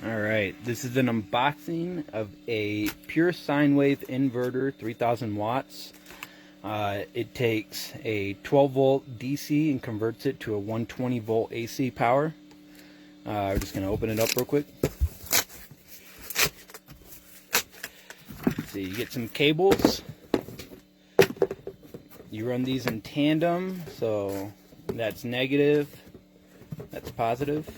Alright, this is an unboxing of a pure sine wave inverter, 3000 watts. It takes a 12 volt DC and converts it to a 120 volt AC power. We're just going to open it up real quick. So you get some cables. You run these in tandem, so that's negative, that's positive.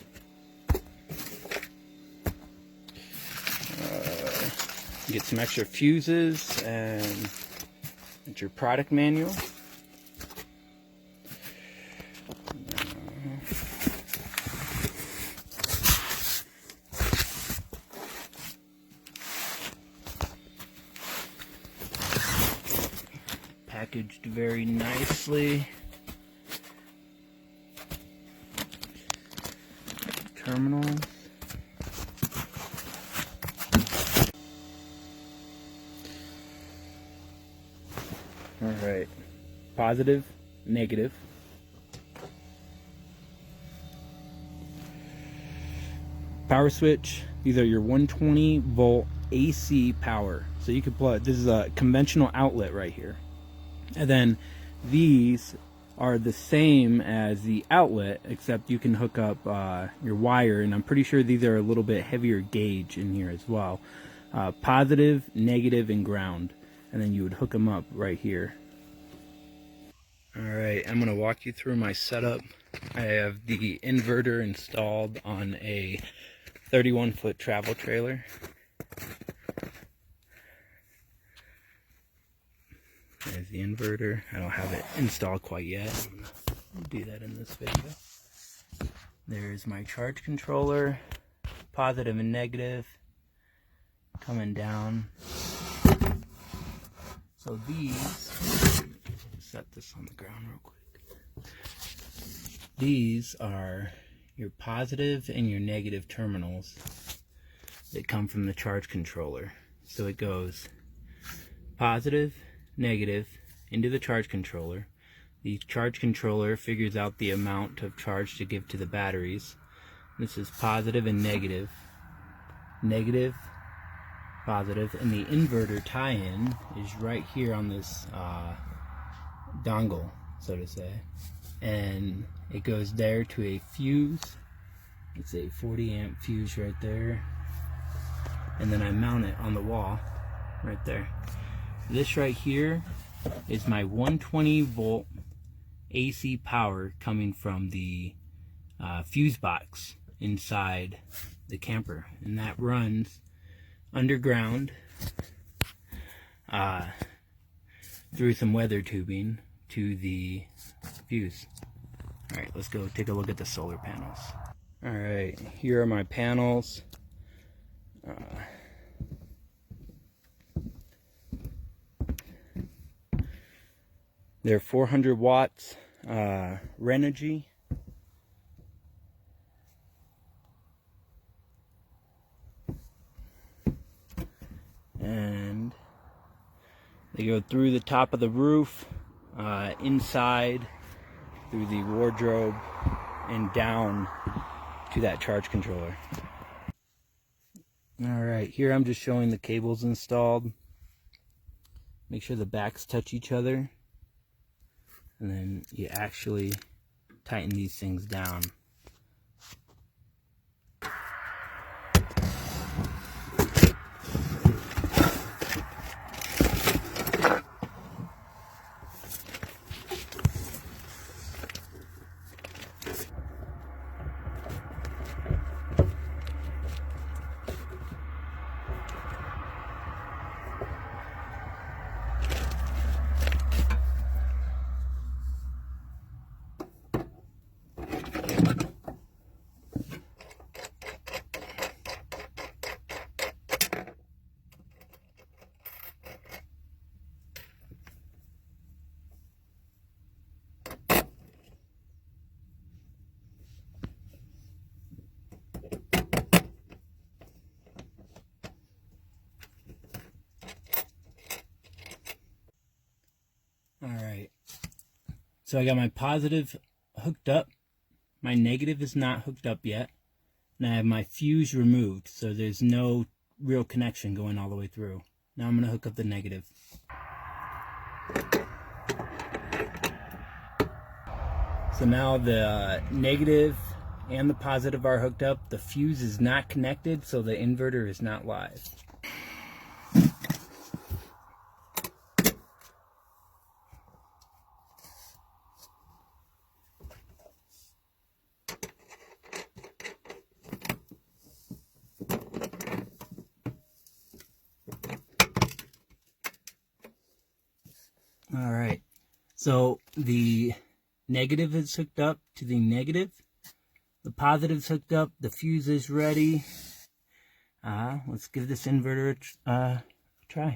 Get some extra fuses and your product manual. Packaged very nicely. Terminals. Alright, positive, negative. Power switch, these are your 120 volt AC power. So you can plug, this is a conventional outlet right here. And then these are the same as the outlet, except you can hook up your wire, and I'm pretty sure these are a little bit heavier gauge in here as well. Positive, negative, and ground. And then you would hook them up right here. Alright, I'm going to walk you through my setup. I have the inverter installed on a 31-foot travel trailer. There's the inverter. I don't have it installed quite yet. I'll do that in this video. There's my charge controller, positive and negative, coming down. So these, set this on the ground real quick. These are your positive and your negative terminals that come from the charge controller. So it goes positive, negative into the charge controller. The charge controller figures out the amount of charge to give to the batteries. This is positive and negative. Negative, positive, and the inverter tie-in is right here on this dongle, so to say, and it goes there to a fuse. It's a 40 amp fuse right there, and then I mount it on the wall right there. This right here is my 120 volt AC power coming from the fuse box inside the camper, and that runs underground through some weather tubing to the fuse. Alright, let's go take a look at the solar panels. Alright, here are my panels. They're 400 watts Renogy. And they go through the top of the roof, inside, through the wardrobe, and down to that charge controller. Alright, here I'm just showing the cables installed. Make sure the backs touch each other, and then you actually tighten these things down. Alright, so I got my positive hooked up. My negative is not hooked up yet. and I have my fuse removed, so there's no real connection going all the way through. Now I'm going to hook up the negative. So now the negative and the positive are hooked up. The fuse is not connected, so the inverter is not live. All right, so the negative is hooked up to the negative. The positive's hooked up. The fuse is ready. Let's give this inverter a try.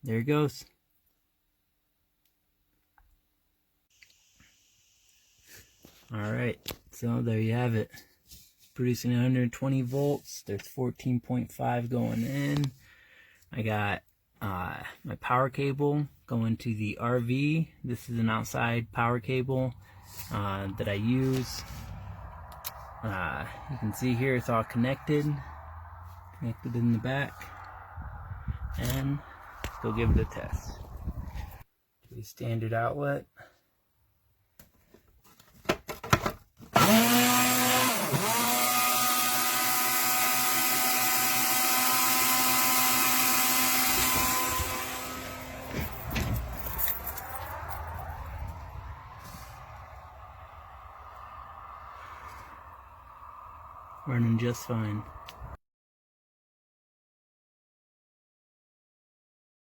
There it goes. All right, so there you have it. Producing 120 volts. There's 14.5 going in. I got my power cable going to the RV. This is an outside power cable that I use. You can see here it's all connected in the back, and let's go give it a test. The standard outlet. Running just fine.